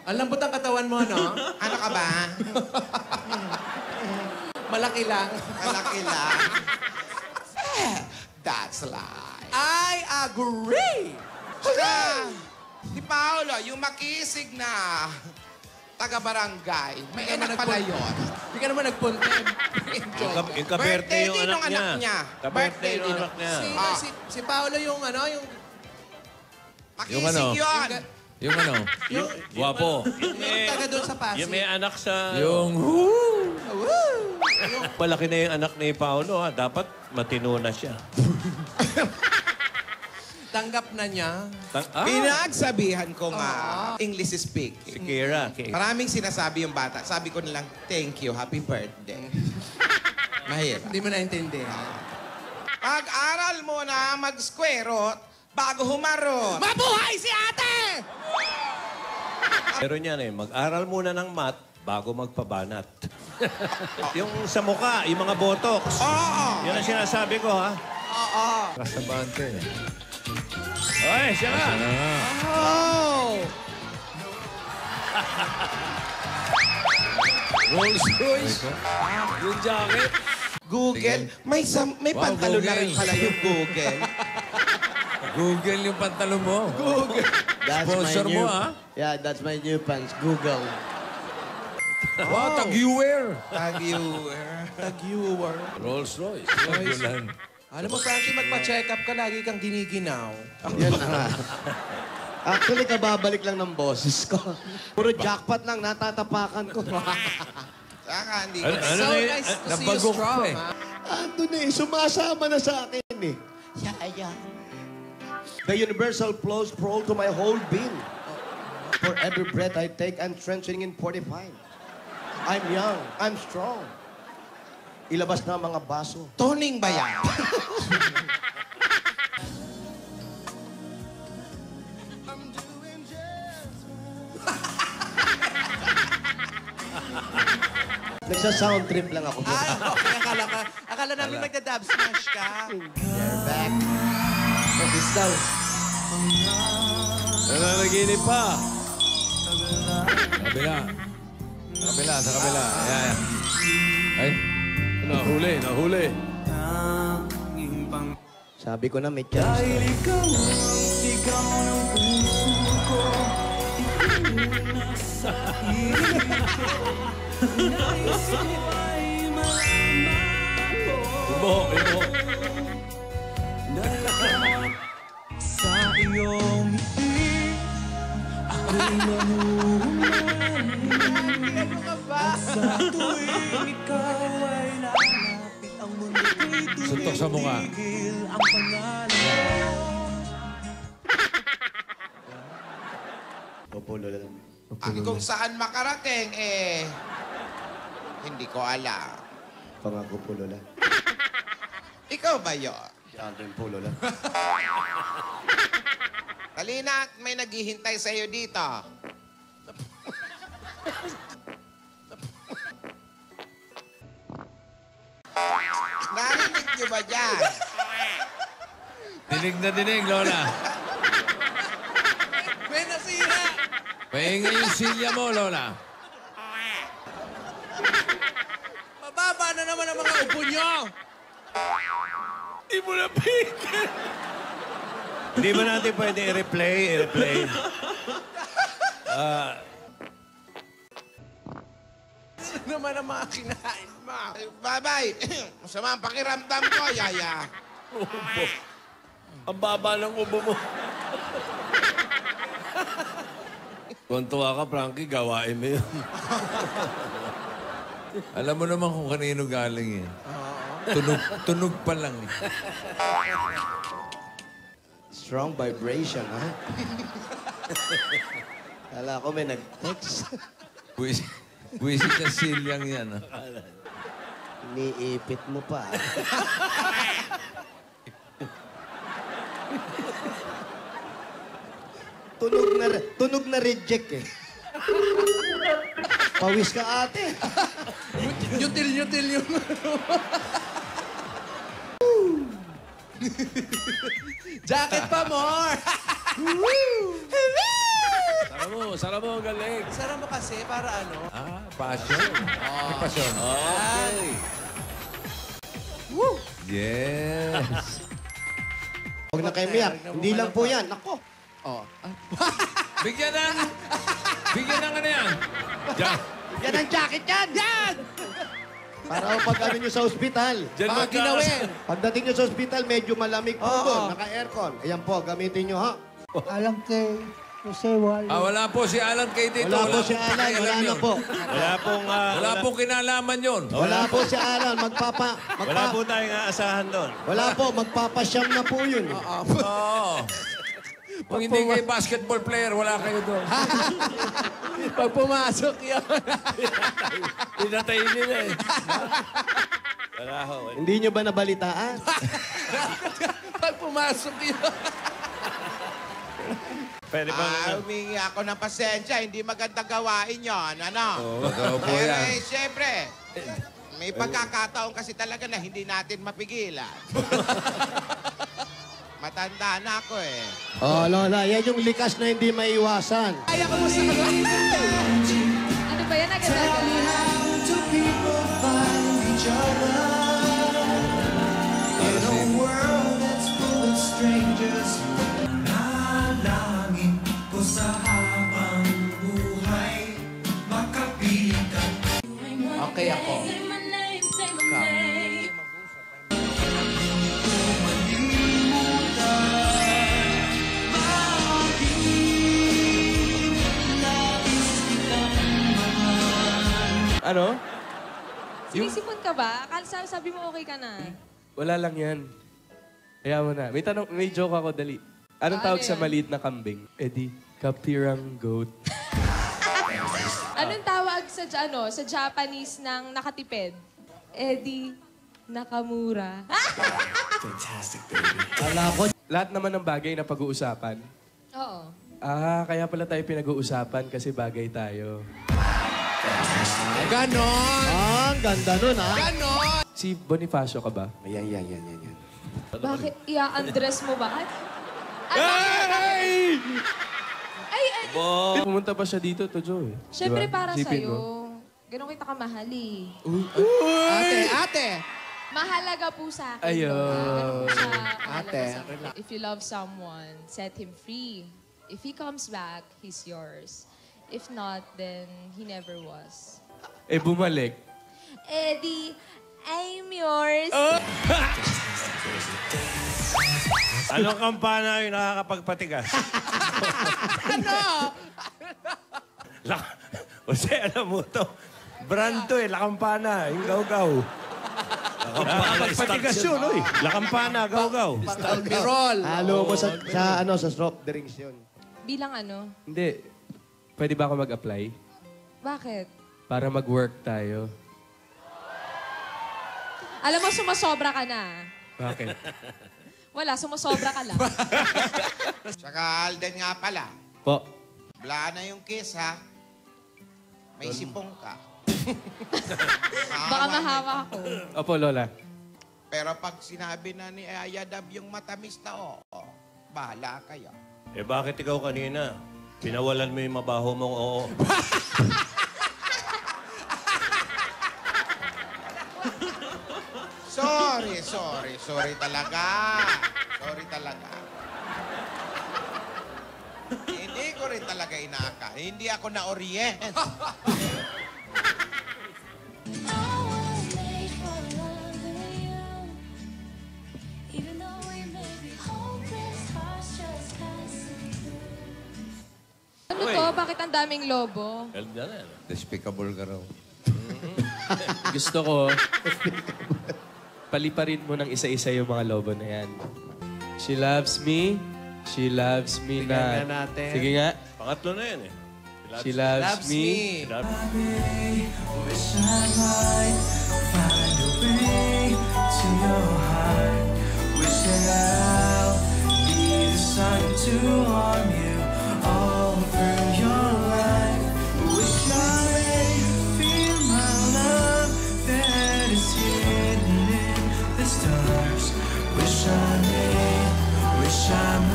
Ang lambot ang katawan mo, no? Ano ka ba? Malaki lang. Malaki lang. That's life. I agree! Saka, si Paolo, yung makisig na taga-barangay, may anak pala yun. Hindi ka naman nagpunta. Yung ka-birthday yung din anak ng anak niya. Ka-birthday yung anak niya. Si Paolo yung ano, yung... Makisig ano? yun. Yung ano? Yung Guwapo. yung taga doon sa Pasig. Yung may anak sa... Yung... Palaki na yung anak ni Paolo, ha? Dapat matino na siya. Tanggap na niya. Pinagsabihan ko nga, English speaking. Si Kira. Maraming sinasabi yung bata. Sabi ko nilang, thank you, happy birthday. Mahirap. Hindi mo naintindihan. Pag-aral mo na mag-square bago humaro. Mabuhay si ate! Pero niyan mag-aral muna ng math bago magpabanat. Yung sa mukha, yung mga botox. Oo. Yan ang sinasabi ko, ha? Oo. Kasabante. Oy, siya nga. Oh. Rolls Royce. Yung jacket. Google. May Wow, pantalo na Google. rin pala yung Google. Google yung pantalon mo. Google. Sponsor mo, ha? Yeah, that's my new pants. Google. Wow, tag-viewer. Tag-viewer. Rolls Royce. Royce. Alam mo, Frankie, magpa-check up ka. Lagi kang giniginaw. Yan na nga. Actually, kababalik lang ng boses ko. Puro jackpot lang, natatapakan ko. Saka, hindi ko. Ano So na yun? nice to see you nabagok strong, pa eh. ha? Ando na eh, sumasama na sa akin eh. The universal flows flow to my whole being. For every breath I take, I'm strengthening in 45. I'm young, I'm strong. Ilabas na ang mga baso. Toning ba yan? Nagsa-sound trip lang ako. Ay, okay. Akala namin magda-dub smash ka. You're back. Focus daw. Nananaginip pa. Kabila. Sa kabila. Ayan. Ay, nahuli. Sabi ko na may chance. Ibo. Sa iyong ngiti, ako'y nahuhumaling. Sa tuwing ikaw ay lalapit, ang mundo'y Suntok sa mukha. tumigil ang pangalan mo. Populo lang. Kung saan makarating, hindi ko alam. Pangako pulo lang. Ikaw ba yun? Si Alden pulo lang. Talina, may naghihintay sa'yo dito. Narinig niyo ba dyan? Dinig, Lola. May nasira! Pahinga yung silya mo, Lola. Mababa na naman ang mga upo nyo! Di mo na pigil. Hindi ba natin pwede i-replay? Ano naman ang mga kinain mo? Bye-bye. Masama ang pakiramdam ko, Yaya. Ang baba ng ubo mo. Kung tuwa ka, Frankie, gawain mo yun. Alam mo naman kung kanino galing eh. Tunog pa lang eh. Strong vibration, ha? Kala ko may nag-text. Buwisit na silyang yan. Ah. Iniipit mo pa. Tunog na reject eh. Pawis ka ate. Yutil yung... Jacket pa more! Sara mo, galing. Sarap mo kasi para ano? Passion. May passion. Okay. Yes. Huwag na kayo miyak. Hindi lang po yan. Ako. Bigyan ng ano yan. Diyan. Yan ang jacket yan! Yan! Para pag ano nyo sa ospital. Diyan Baka ginawin. Pagdating nyo sa ospital, medyo malamig po doon. Naka-aircon. Ayan po, gamitin nyo ha. Alam kay Jose wala. Wala po si Alan kay dito. Wala po si Alan. Wala na po. Wala pong kinalaman yun. Wala po si Alan. wala po tayong aasahan doon. Wala po. Magpapasyam na po yun. Oo. Kung hindi kayo basketball player, wala kayo doon. Pag pumasok yun. Pinatay nila eh. Wala ho. Hindi nyo ba nabalitaan? Pag pumasok yun. Pwede bang... Humingi ako ng pasensya. Hindi maganda gawain yon, ano? Oo, po Pero yan. siyempre, may pagkakataon kasi talaga na hindi natin mapigilan. Matanda na ako eh. Oh, Lola. Yan yung likas na hindi maiwasan. Kaya ko mo sa Ano ba yan? Agad-agad. Okay ako. Ano? Sinisipon ka ba? Akala sabi mo okay ka na. Wala lang yan. Kaya mo na. May joke ako, dali. Anong Ano tawag sa yan? maliit na kambing? Eddie, kapirang goat. Anong tawag sa Japanese ng nakatipid? Eddie Nakamura. Kala ko, Lahat naman ng bagay na pag-uusapan. Oo. Kaya pala tayo pinag-uusapan kasi bagay tayo. Ganon! ang ganda nun ha. Ganon! Si Bonifacio ka ba? Yan. Bakit ia-undress mo ba? Hey! Ay! Pumunta pa siya dito, Tojo eh. Siyempre Diba? para Isipin sa'yo. mo. Ganon kita kamahal eh. Ate! Mahalaga po sa akin. Ayun. Ganon po siya mahalaga Ate, sa akin. If you love someone, set him free. If he comes back, he's yours. If not, then he never was. Eh, bumalik. Eddie, I'm yours. Anong kampana yung nakakapagpatigas? Kasi alam mo to, brand to eh, La Campana, yung gaw-gaw. Nakakapagpatigas yun, oy. La Campana, gaw-gaw. Birol! Halo mo sa soft drinks yun. Bilang ano? Hindi. Pwede ba ako mag-apply? Bakit? Para mag-work tayo. Alam mo, sumasobra ka na. Bakit? Wala, sumasobra ka lang. Saka Alden nga pala. Po. Wala na yung kiss, ha? May sipong ka. Baka mahawa ako. Opo, Lola. Pero pag sinabi na ni Ayadab yung matamis na bahala kayo. Eh bakit ikaw kanina? Pinawalan mo yung mabaho mong oo. Sorry talaga. Sorry talaga. Hindi ko rin talaga inaka. Hindi ako na-orient. Ano to? Bakit ang daming lobo? Ganda na. Despicable ka raw. Gusto ko, paliparin mo ng isa-isa yung mga lobo na yan. She loves me. She loves me Tingnan not. nga natin. Sige nga. Pangatlo na yan eh. She loves me. Wish I might find a way to your heart. Wish that I'll be the sun to warm you all through your life.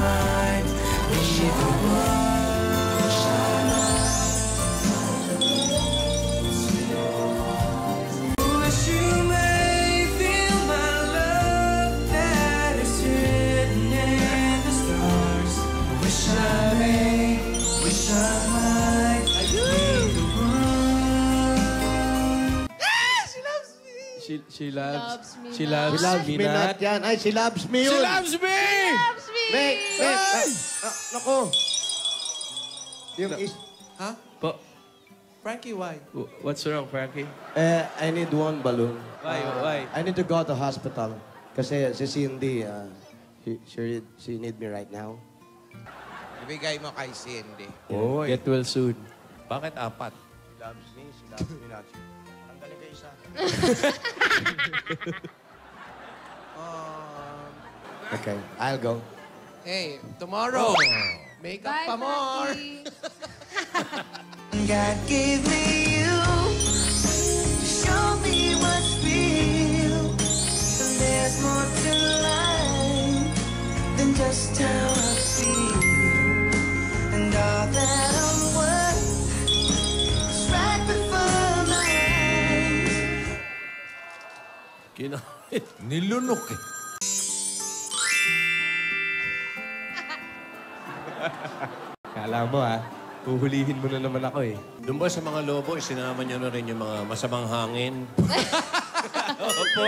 heart, wish it was wish you may feel my love that is written in the stars. Wish I may, wish I might be the one. She loves... Loves me She not. loves, She loves me me not not. yan. Ay, she loves me yun. She loves me! Loves me! Wait. Naku. Yung is... Ha? Po, Frankie, why? what's wrong, Frankie? I need one balloon. Why? I need to go to hospital. Kasi si Cindy, she need me right now. Ibigay mo kay Cindy. Oy. Get well soon. Bakit apat? She loves me not. Ang galing kayo isa. Okay, I'll go. Hey, tomorrow, make up Bye, pa more. Frankie. God gave me you to show me what's real. And there's more to life than just how I feel. And all that I'm worth is right before my eyes. Kinahit. Nilunok eh. Kala mo huhulihin mo na naman ako eh. Doon ba sa mga lobo, isinama niyo na rin yung mga masamang hangin? Opo.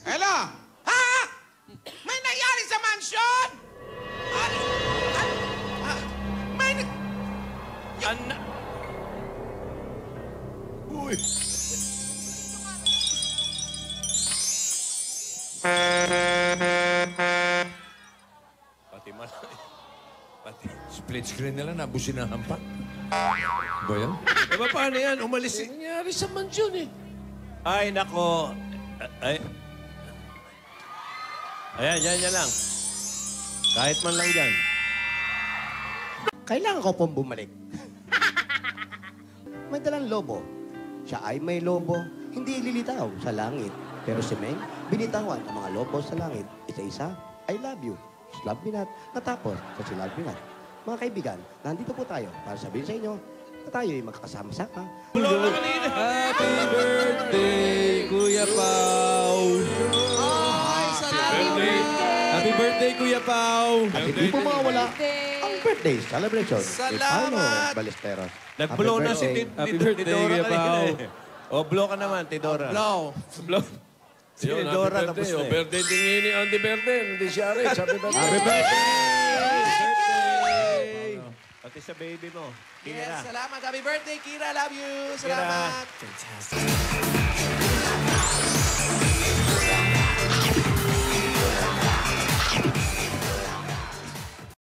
Hello? Ha? May nangyari sa mansion? May... Uy! Pati Pati. Split screen nila, nabusinahan pa. Ba yan? Eh, paano yan? Umalis. Nangyari sa mansyon eh. Ay, nako. Ay. Ayan, yan lang. Kahit man lang dyan. Kailangan ko pong bumalik. May dalang lobo. Siya ay may lobo, hindi lilitaw sa langit. Pero si Meng, binitawan ang mga lobo sa langit. Isa-isa, I love you. She love me not. Natapos sa she love me not. Mga kaibigan, nandito po tayo para sabihin sa inyo na tayo ay magkakasama-sama. Happy birthday, Kuya Pao! Happy birthday, Kuya Pao! At hindi po mawawala Birthday. ang birthday celebration. Salamat! Ni Paolo Ballesteros. Nag-blow na si Happy birthday, Tidora Kuya kanina Pao. eh. O, blow ka naman, Tidora. Blow. Si Tidora tapos na eh. birthday din ni Andy Berten. Hindi siya rin. Sabi ba? Happy birthday! Pati sa baby mo. Yes, Kira. salamat. Happy birthday, Kira. Love you. Salamat. Fantastic.